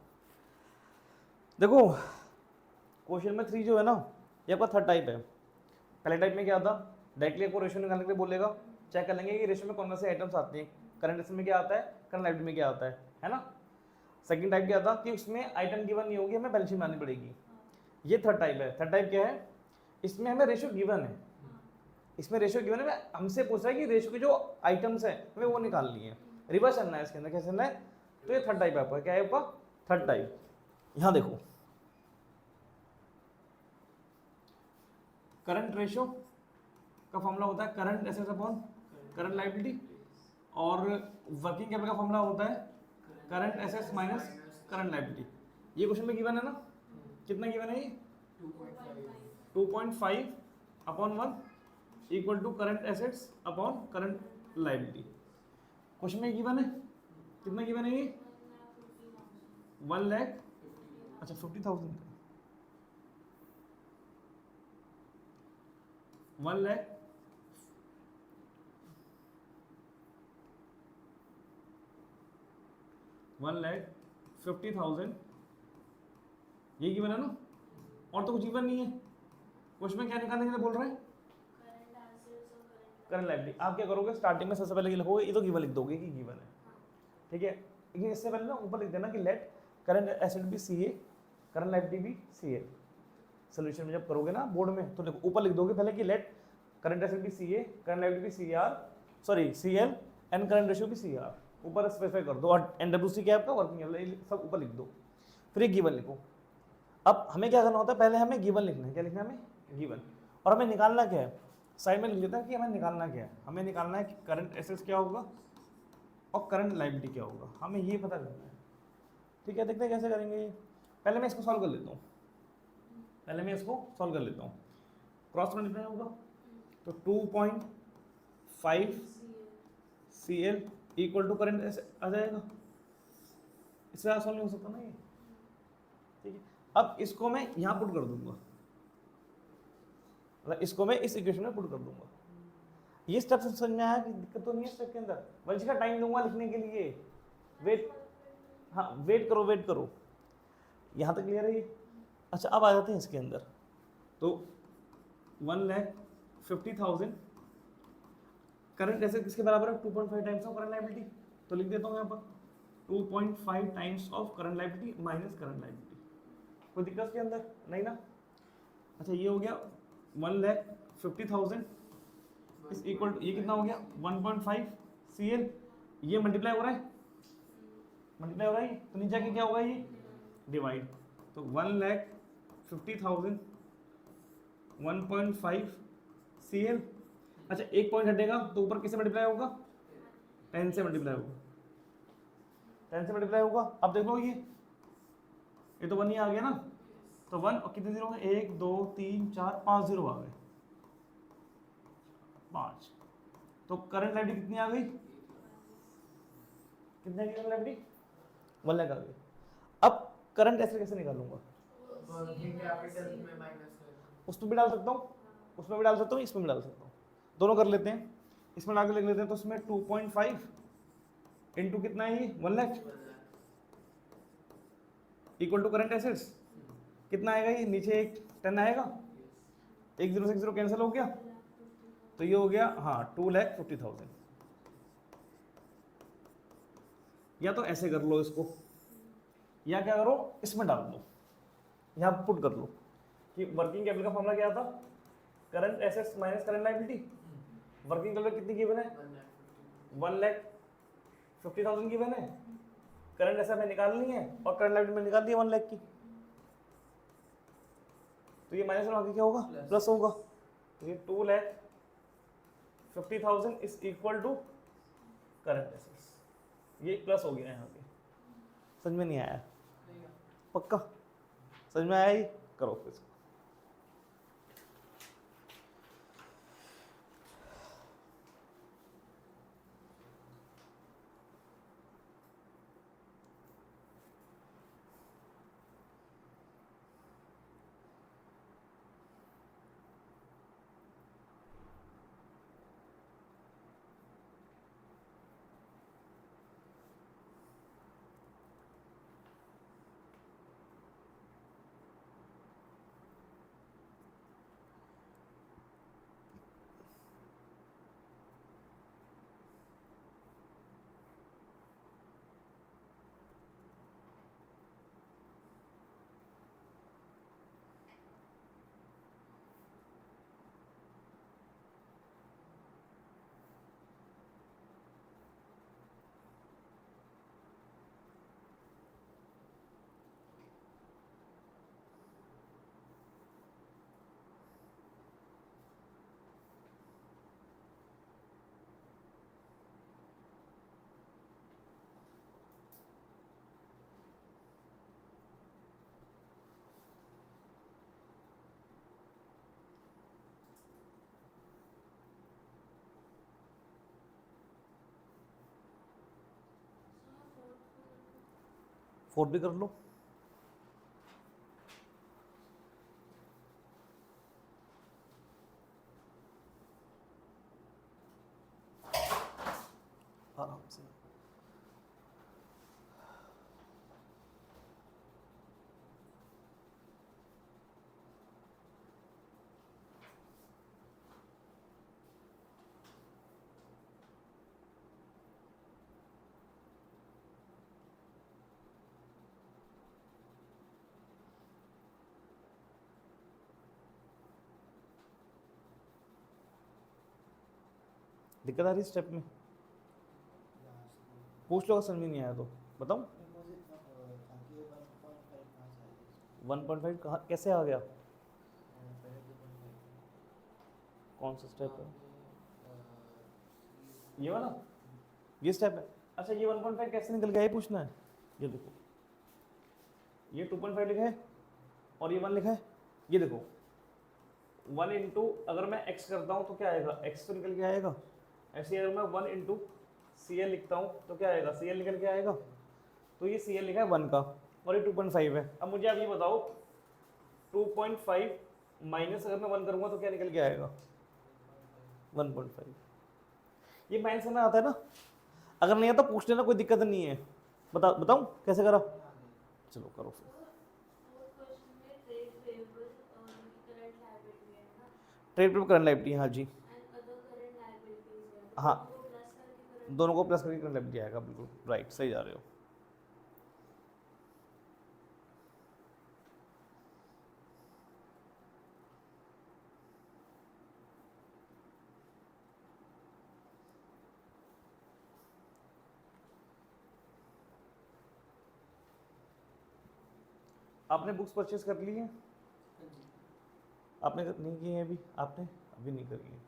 देखो क्वेश्चन में 3 जो है ना, ये आपका थर्ड टाइप है। पहले टाइप में क्या था, डायरेक्टली आपको रेशियो निकालने के लिए बोलेगा, चेक कर लेंगे कि रेशियो में कौन से आइटम्स आते हैं, करंट एसेट में क्या आता है, करंट लायबिलिटी में क्या आता है ना। सेकंड टाइप क्या था कि उसमें आइटम गिवन नहीं होगी, हमें बैलेंस शीट बनानी पड़ेगी। ये थर्ड टाइप है। थर्ड टाइप क्या है, इसमें हमें रेशियो गिवन है, इसमें रेशियो गिवन है, हमसे पूछ रहा है कि रेशियो के जो आइटम्स है हमें वो निकालनी है, रिवर्स करना है इसके अंदर, कैसे करना है। तो ये थर्ड टाइप है आपका, क्या है आपका थर्ड टाइप। यहाँ देखो करंट रेशियो का फॉर्मूला होता है current assets upon current liability, और वर्किंग कैपिटल का फॉर्मूला होता है current assets minus current liability. ये क्वेश्चन में गिवन है ना, कितना गिवन है ये 2.5 upon 1 equal to current assets upon current liability. Question में गिवन है, कितना गिवन है ये 1 लाख, अच्छा 50,000, 1 लाख 1,50,000 ये गिवन है ना, और तो कुछ गिवन नहीं है। क्वेश्चन में क्या निकालने के लिए बोल रहे हैं, करंट लायबिलिटी। आप क्या करोगे, स्टार्टिंग में सबसे पहले ये लिखोगे, ये तो गिवन लिख दोगे कि गिवन है, ठीक है। लेकिन इससे पहले ना ऊपर लिख देना कि लेट करंट एसेट भी सी ए, करंट लायबिलिटी भी सी ए। सोल्यूशन में जब करोगे ना बोर्ड में, तो ऊपर लिख दोगे पहले कि लेट करंट एसेट भी सी ए, करंट लायबिलिटी भी C R, sorry C L, and current ratio भी सी आर, ऊपर स्पेसिफाई कर दो। और NWC क्या है आपका, वर्किंग कैपिटल, सब ऊपर लिख दो। फिर ये गिवन लिखो। अब हमें क्या करना होता है, पहले हमें गिवन लिखना है। क्या लिखना है हमें, गिवन। और हमें निकालना क्या है, साइड में लिख लेता है कि हमें निकालना क्या है। हमें निकालना है कि करंट एसेट्स क्या होगा और करंट लायबिलिटी क्या होगा, हमें ये पता करना है, ठीक है। देखते हैं कैसे करेंगे ये। पहले मैं इसको सॉल्व कर लेता हूँ, पहले मैं इसको सॉल्व कर लेता हूँ। क्रॉस मल्टीप्लाई होगा तो 2.5 CL इक्वल टू करंट आ जाएगा। इससे ज़्यादा सॉल्व नहीं हो सकता ना ये, ठीक है। अब इसको मैं यहाँ पुट कर दूंगा, मतलब इसको मैं इस इक्वेशन में पुट कर दूंगा। ये स्टेप समझ में आया कि दिक्कत तो नहीं है स्टेप के अंदर, वंश का टाइम दूंगा लिखने के लिए, वेट, हाँ वेट करो, वेट करो। यहाँ तक क्लियर है ये। अच्छा अब आ जाते हैं इसके अंदर। तो 1,50,000 करंट एसेट किसके बराबर है, 2.5 टाइम्स ऑफ करंट लायबिलिटी। तो लिख देता हूँ यहाँ पर 2.5 times of current liability minus current liability. कोई दिक्कत के अंदर नहीं ना। अच्छा ये हो गया 1,50,000 इस इक्वल टू, ये कितना हो गया 1.5 CL, ये मल्टीप्लाई हो रहा है, मल्टीप्लाई हो रहा है, तो नीचे आके क्या होगा ये डिवाइड। तो 1,50,000 1.5 CL। अच्छा एक पॉइंट हटेगा तो ऊपर किससे मल्टीप्लाई होगा, 10 से मल्टीप्लाई होगा, 10 से मल्टीप्लाई होगा। अब देख लो ये तो 1 ही आ गया ना, तो 1 और कितने जीरो, 1 2 3 4 5 जीरो आ गए, 5। तो करंट लायबिलिटी कितनी आ गई, कितनी आ गई करंट लायबिलिटी, 1 लाख आ गई। अब करंट एसेट कैसे निकालूंगा, वर्किंग कैपिटल में माइनस कर, उसमें भी डाल सकता हूँ, उसमें भी डाल सकता हूँ, इसमें भी डाल सकता हूँ, दोनों कर लेते हैं। इसमें डाल के लिख लेते हैं, तो उसमें 2.5 इंटू कितना है ये 1 lakh equal to current assets कितना आएगा, ये नीचे एक 10 आएगा, एक जीरो से एक जीरो कैंसिल हो गया, तो ये हो गया हाँ 2,50,000। या तो ऐसे कर लो इसको, या क्या करो इसमें डाल दो, यहाँ पुट कर लो कि वर्किंग कैपिटल का फॉर्मूला क्या था, current assets minus current liability. Working capital कितनी गिवन है, 1,50,000 गिवन है, करंट एसेट में निकालनी है और करंट लायबिलिटी में निकाल दिया 1 लाख की, तो ये माइनस आगे क्या होगा, प्लस होगा। तो ये 2,50,000 is equal to current assets, ये प्लस हो गया यहाँ पे। समझ में नहीं आया? नहीं है। पक्का समझ में आया? ये करो फिर इसको। फोर्थ भी कर लो। आराम से। दिक्कत आ रही स्टेप में? पूछ लो, समझ में नहीं आया तो बताऊं। मुझे इतना था कि 1.5 कहाँ से आएगा? 1.5 कहाँ कैसे आ गया? पहले 2.5 कौन सा स्टेप है? ये वाला, ये स्टेप है। अच्छा ये 1.5 कैसे निकल गया ये पूछना है। ये देखो, ये 2.5 लिखा है और ये 1 लिखा है। ये देखो 1 इंटू, अगर मैं x करता हूँ तो क्या आएगा? x तो निकल के आएगा। ऐसे अगर मैं 1 इंटू CL लिखता हूँ तो क्या आएगा? CL निकल के आएगा। तो ये CL लिखा है 1 का और ये 2.5 है। अब मुझे आप ये बताओ 2.5 माइनस अगर मैं 1 करूँगा तो क्या निकल के आएगा? 1.5। ये माइनस में आता है ना, अगर नहीं आता पूछ लेना, कोई दिक्कत नहीं है। बताऊँ कैसे करा? चलो करो फिर। ट्रेड पे करंट लायबिलिटी, हाँ जी, हाँ दोनों को प्लस करके करंट लायबिलिटी आएगा। बिल्कुल राइट, सही जा रहे हो। आपने बुक्स परचेज कर ली हैं? आपने नहीं की है अभी? आपने अभी नहीं करी है।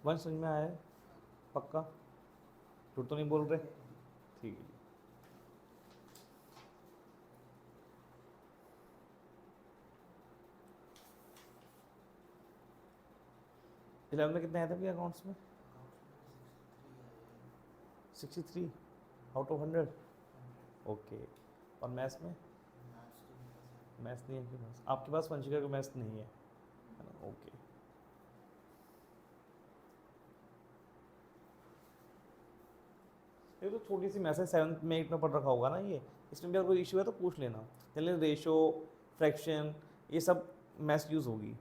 वन समझ में आया है? पक्का? झूठ तो नहीं बोल रहे? ठीक है। 11 में कितने आए थे भैया अकाउंट्स में? 63 आउट ऑफ 100। ओके, और मैथ्स में? मैथ्स नहीं है आपके पास? आपके पास वंशिका का मैथ्स नहीं है ना? ओके, ये तो छोटी सी मैथ्स है, 7th में 8th में पढ़ रखा होगा ना ये, इसमें भी अगर कोई इशू है तो पूछ लेना। चलिए, रेशो, फ्रैक्शन, ये सब मैथ्स यूज़ होगी,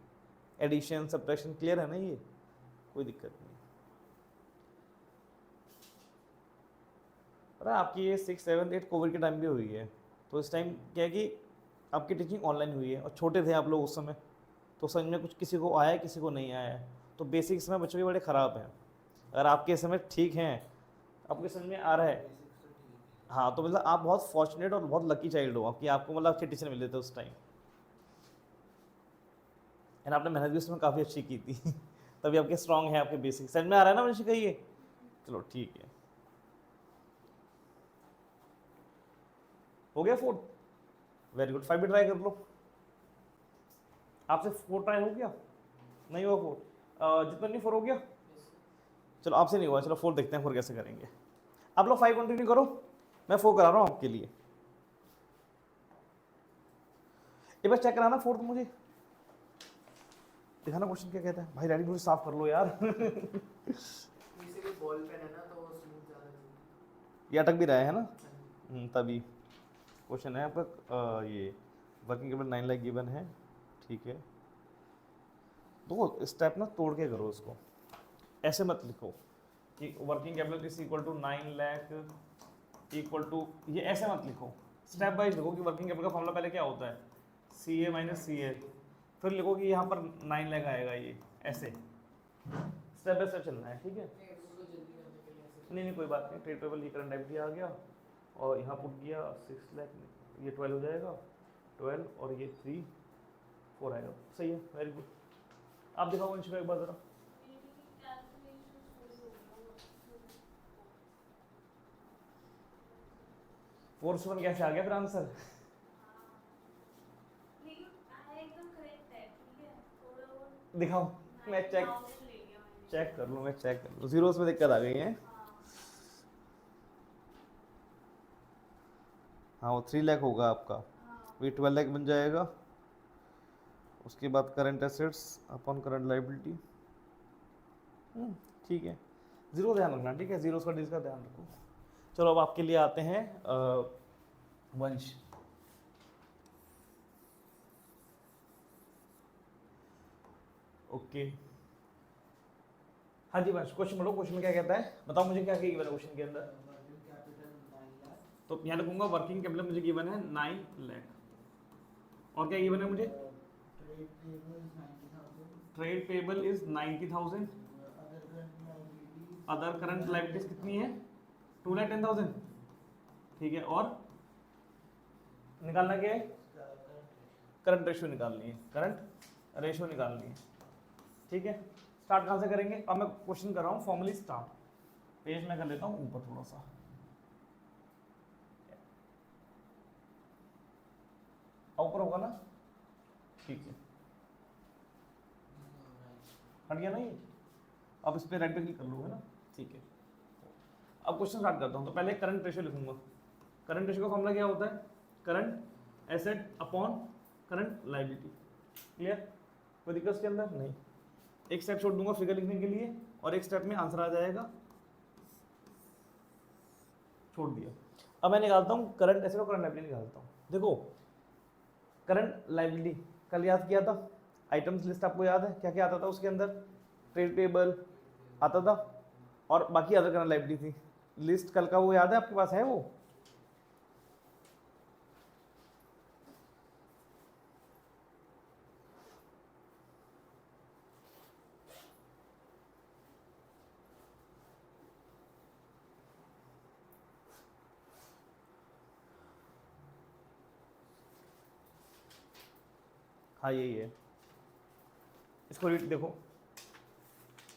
एडिशन, सब्ट्रैक्शन, क्लियर है ना ये, कोई दिक्कत नहीं। पता है आपकी ये 6, 7, 8 कोविड के टाइम भी हुई है, तो इस टाइम क्या है कि आपकी टीचिंग ऑनलाइन हुई है और छोटे थे आप लोग उस समय, तो समझ में कुछ किसी को आया है, किसी को नहीं आया है, तो बेसिक्स में बच्चों के बड़े ख़राब हैं। अगर आपके समय ठीक हैं, आपको समझ में आ रहा है, हाँ, तो मतलब आप बहुत फॉर्चुनेट और बहुत लकी चाइल्ड हो आपकी, आपको मतलब अच्छे टीचर मिले थे उस टाइम, एंड आपने मेहनत भी उसमें काफ़ी अच्छी की थी तभी आपके स्ट्रांग है आपके बेसिक। समझ में आ रहा है ना वंशिका ये? चलो ठीक है, हो गया 4, वेरी गुड। 5 भी ट्राई कर लो, आपसे 4 ट्राई हो गया? नहीं हुआ 4? जितना नहीं 4 हो गया? चलो आपसे नहीं हुआ, चलो 4 देखते हैं 4 कैसे करेंगे। आप लोग 5 कंटिन्यू करो, मैं 4 करा रहा हूँ आपके लिए। एक बार चेक कराना 4 तो मुझे दिखाना, क्वेश्चन क्या कहता है। भाई राइटिंग मुझे साफ कर लो यार इसीलिए बॉल पेन है ना, तो स्मूथ ज़्यादा चलती ये अटक भी रहा है ना? है। तभी क्वेश्चन है आपका ये वर्किंग कैपिटल 9 लाख गिवन है, ठीक है। दो स्टेप ना तोड़ के करो इसको, ऐसे मत लिखो कि working capital is equal to 9 lakh equal to, ये ऐसे मत लिखो, स्टेप वाइज लिखो कि वर्किंग कैपिटल का फॉर्मूला पहले क्या होता है, सी ए माइनस सी ए, फिर लिखो कि यहाँ पर 9 लाख आएगा, ये ऐसे स्टेप बाय स्टेप चलना है, ठीक है। नहीं, उसको जल्दी करने के लिए ऐसे नहीं कोई बात नहीं, ट्रेड पेबल ये करंट लायबिलिटी आ गया और यहाँ पुट किया 6 लाख, ये 12 हो जाएगा, 12 और ये 3, 4 आएगा, सही है, वेरी गुड। आप दिखाओ वंशिका एक बार ज़रा, मेरी कैलकुलेशन शुरू हो गया 4 से 1 कैसे आ गया फिर आंसर? लेकिन एकदम करेक्ट है, ठीक है, थोड़ा बहुत दिखाओ, मैं चेक 9,000 ले लिया मैंने। चेक कर लूँ, मैं चेक कर लूँ, जीरोस में दिक्कत आ गई है। हाँ, हाँ, वो 3 लाख होगा आपका, हाँ, वही 12 लाख बन जाएगा। उसके बाद current assets upon current liability, ठीक है, जीरो ध्यान रखना, ठीक है, जीरोस का डीज का ध्यान रखो। चलो अब आपके लिए आते हैं वंश। ओके, हाँ जी वंश, क्वेश्चन बोलो, क्वेश्चन में क्या कहता है, बताओ मुझे क्या गिवन है क्वेश्चन के अंदर। वर्किंग कैपिटल 9 लाख, तो यहाँ लिखूंगा वर्किंग कैपिटल मुझे गिवन है 9 लाख, और क्या गिवन है मुझे, trade payable trade payable is is 90,000, 90,000, other current other current liability liabilities कितनी है, 2,10,000, ठीक है, और निकालना क्या है, करंट रेशियो निकालनी है, करंट रेशियो निकालनी है, ठीक है। स्टार्ट कहाँ से करेंगे, अब मैं क्वेश्चन कर रहा हूँ फॉर्मली स्टार्ट, पेज में कर लेता हूँ ऊपर थोड़ा सा, ऊपर होगा ना, ठीक है, हट गया ना ये, अब इस पे राइट पे क्लिक कर लूँगा ना, ठीक है। अब क्वेश्चन स्टार्ट करता हूँ, तो पहले करंट रेशियो लिखूंगा। करंट रेशियो का फॉर्मूला क्या होता है, current asset upon current liability, clear, कोई दिक्कत के अंदर नहीं। एक स्टेप छोड़ दूंगा फिगर लिखने के लिए, और एक स्टेप में आंसर आ जाएगा, छोड़ दिया। अब मैं निकालता हूँ करंट एसेट और करंट लायबिलिटी निकालता हूँ। देखो करंट लायबिलिटी कल याद किया था, आइटम्स लिस्ट आपको याद है, क्या क्या आता था उसके अंदर, ट्रेड पेबल आता था और बाकी अदर करंट लायबिलिटी थी, लिस्ट कल का वो याद है आपके पास, है वो? हाँ यही है, इसको रीड देखो,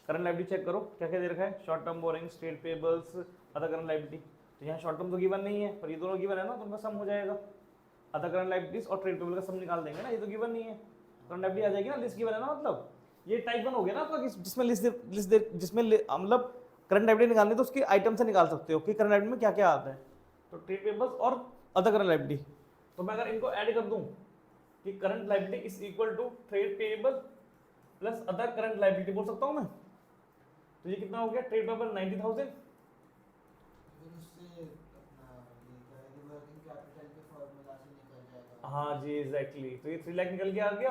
करंट लायबिलिटी चेक करो क्या क्या दे रखा है, short term borrowings, trade payables, other current liability. तो यहाँ शॉर्ट टर्म तो गिवन नहीं है, पर ये दोनों गिवन है ना, तो उनका सम हो जाएगा, अदर करंट लायबिलिटीज और ट्रेड पेबल का सम निकाल देंगे ना, ये तो गिवन नहीं है, करंट लायबिलिटी आ जाएगी ना, लिस्ट गिवन है ना, मतलब ये टाइप 1 हो गया ना आपका, जिसमें लिस्ट जिसमें मतलब करंट लाइबिलिटी निकालनी है तो उसके आइटम से निकाल सकते हो कि करंट लाइबिलिटी में क्या क्या आता है। तो ट्रेड पेबल्स और अदर करंट लाइबिलिटी, तो मैं अगर इनको ऐड कर दूं कि current liability is equal to trade payable plus other current liability बोल सकता हूं मैं। तो ये कितना हो गया, ट्रेड पेबल 90,000, फिर उससे अपना ये क्या है वर्किंग कैपिटल के फॉर्मूला से निकल जाएगा। हाँ जी एग्जैक्टली, तो ये 3 लाख निकल के आ गया।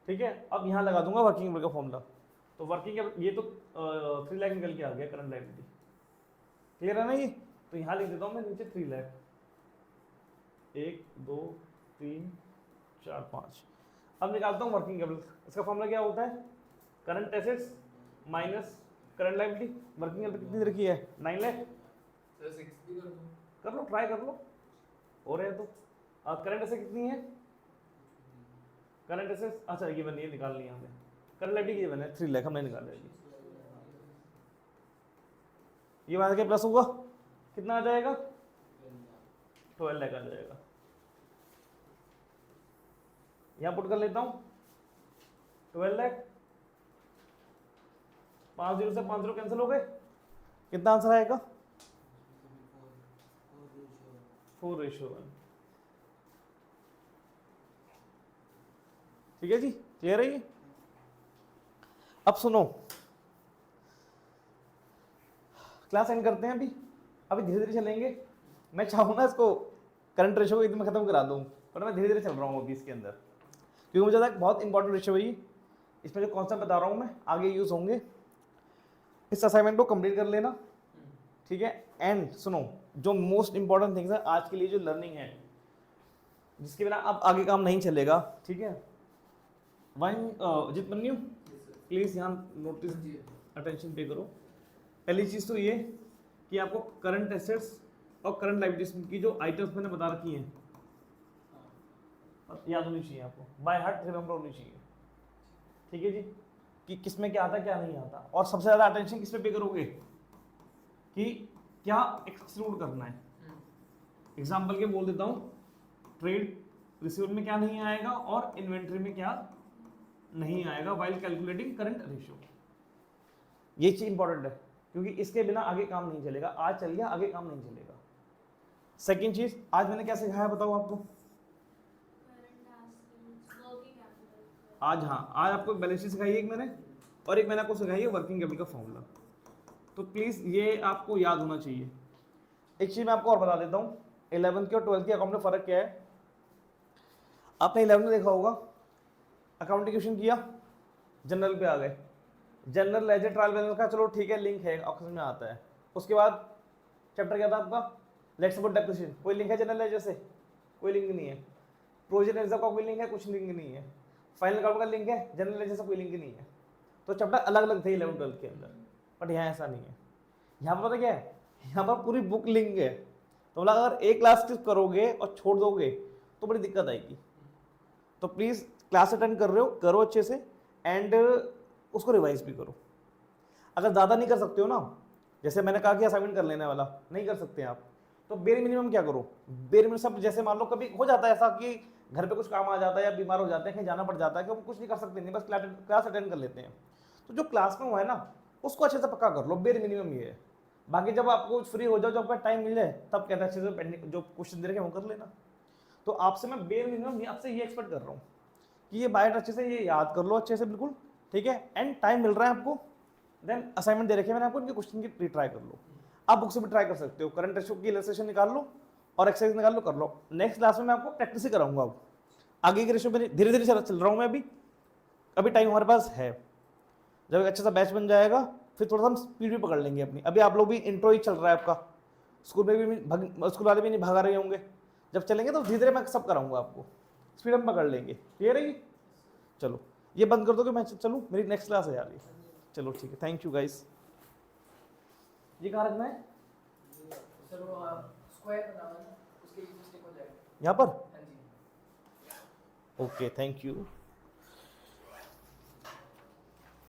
ठीक है, अब यहाँ लगा दूंगा वर्किंग कैपिटल का फॉर्मूला, तो वर्किंग ये तो 3 लाख निकल के आ गया करंट लाइबिलिटी। क्लियर है ना ये, तो यहाँ लिख देता हूँ मैं नीचे 3 लाख, 1 2 3 4 5। अब निकालता हूँ वर्किंग कैपिटल, इसका फॉर्मूला क्या होता है, current assets minus current liability. Working capital कितनी रखी है, 9 लाख। सर 6 भी कर दो, कर लो, ट्राई कर लो, हो रहे हैं तो। करंट एसेट कितनी है, करंट एसेट्स, अच्छा ये बनी है, निकाल लिया हमने। करंट लाइबिलिटी ये बने 3 लाख, हमने निकाल लिया। ये बात के प्लस होगा कितना आ जाएगा, 12 लाख आ जाएगा। यहाँ पुट कर लेता हूँ 12 लाख, 5 0 से 5 0 कैंसिल हो गए, कितना आंसर आएगा, 4:1। ठीक है जी, क्लियर है ये। अब सुनो, क्लास एंड करते हैं अभी, अभी धीरे धीरे चलेंगे। मैं चाहूँ ना इसको करंट रेशो को एकदम खत्म करा दूँ, पर मैं धीरे धीरे चल रहा हूँ अभी इसके अंदर, क्योंकि मुझे लगता है बहुत इंपॉर्टेंट रेशो है ये। इसमें जो कॉन्सेप्ट बता रहा हूँ मैं आगे यूज होंगे। इस असाइनमेंट को कंप्लीट कर लेना, ठीक है। एंड सुनो, जो मोस्ट इंपॉर्टेंट थिंग्स है आज के लिए, जो लर्निंग है, जिसके बिना अब आगे काम नहीं चलेगा, ठीक है। जित बन्यू प्लीज यहाँ नोटिस अटेंशन पे करो। पहली चीज तो ये कि आपको करंट एसेट्स और करंट लायबिलिटीज की जो आइटम्स मैंने बता रखी हैं याद होनी चाहिए, आपको बाय हार्ट रिमेंबर होनी चाहिए, ठीक है जी, कि किस में क्या आता है क्या नहीं आता। और सबसे ज़्यादा अटेंशन किस पे पे करोगे कि क्या एक्सक्लूड करना है। एग्जाम्पल के बोल देता हूँ, ट्रेड रिसीवेबल में क्या नहीं आएगा और इन्वेंट्री में क्या नहीं आएगा व्हाइल कैलकुलेटिंग करंट रेशियो। ये चीज इंपॉर्टेंट है, क्योंकि इसके बिना आगे काम नहीं चलेगा। आज चल गया, आगे काम नहीं चलेगा। सेकंड चीज, आज मैंने क्या सिखाया बताओ आपको, आज हाँ, आज आपको बैलेंस शीट सिखाई है एक मैंने, और एक मैंने आपको सिखाई है वर्किंग कैपिटल का फॉर्मूला। तो प्लीज ये आपको याद होना चाहिए। एक चीज मैं आपको और बता देता हूँ, 11th के और 12th के अकाउंट में फर्क क्या है। आपने 11th में देखा होगा, अकाउंटिंग किया, जनरल पे आ गए, जनरल लेजर ट्रायल बैलेंस का चलो ठीक है लिंक है, ऑप्शन में आता है। उसके बाद चैप्टर क्या था आपका, लेट्स सपोर्ट डेप्रिसिएशन, कोई लिंक है जनरल लेजर से, कोई लिंक नहीं है। प्रोविजन रिजर्व का कोई लिंक है, कुछ लिंक नहीं है। फाइनल अकाउंट का लिंक है, जनरल लेजर से कोई लिंक नहीं है। तो चैप्टर अलग अलग थे 11 12 के अंदर, बट यहाँ ऐसा नहीं है। यहाँ पर पता क्या है, यहाँ पर पूरी बुक लिंक है। तो मतलब अगर एक क्लास स्किप करोगे और छोड़ दोगे तो बड़ी दिक्कत आएगी। तो प्लीज़ क्लास अटेंड कर रहे हो, करो अच्छे से, एंड उसको रिवाइज भी करो। अगर ज़्यादा नहीं कर सकते हो ना, जैसे मैंने कहा कि असाइनमेंट कर लेने वाला नहीं कर सकते आप, तो बेर मिनिमम क्या करो, बेर मिनिमम सब, जैसे मान लो कभी हो जाता है ऐसा कि घर पे कुछ काम आ जाता है या बीमार हो जाते हैं, कहीं जाना पड़ जाता है कि हम कुछ नहीं कर सकते, नहीं बस क्लास अटेंड कर लेते हैं। तो जो क्लास में हुआ है ना उसको अच्छे से पक्का कर लो, बेर मिनिमम ये है। बाकी जब आपको फ्री हो जाओ, जब आपका टाइम मिल जाए, तब कहते हैं अच्छे से पेंडिंग जो क्वेश्चन दे रखे हैं वो कर लेना। तो आपसे मैं बेर मिनिमम आपसे ये एक्सपेक्ट कर रहा हूँ कि ये बाइट अच्छे से ये याद कर लो अच्छे से, बिल्कुल ठीक है। एंड टाइम मिल रहा है आपको, देन असाइनमेंट दे रखे मैंने आपको, इनके क्वेश्चन की रिट्राई कर लो। आप बुक से भी ट्राई कर सकते हो, करंट रेशियो की इलस्ट्रेशन निकाल लो और एक्सरसाइज निकाल लो, कर लो। नेक्स्ट क्लास में मैं आपको प्रैक्टिस ही कराऊंगा। अब आगे के रेशियो में धीरे धीरे चल रहा हूँ मैं, अभी टाइम हमारे पास है। जब एक अच्छा सा बैच बन जाएगा फिर थोड़ा सा हम स्पीड भी पकड़ लेंगे अपनी। अभी आप लोग भी इंट्रो ही चल रहा है आपका, स्कूल में भी स्कूल वाले भी नहीं भगा रहे होंगे। जब चलेंगे तो धीरे धीरे मैं सब कराऊंगा आपको, स्पीड हम पकड़ लेंगे। क्लियर है? चलो ये बंद कर दो कि मैं चलूँ, मेरी नेक्स्ट क्लास है यार ये। चलो ठीक है, थैंक यू गाइस। ये कहाँ रखना है? सर वो स्क्वायर बनाना है, उसके बीच में स्टिक हो जाएगा। यहाँ पर? हाँ जी। Okay, thank you.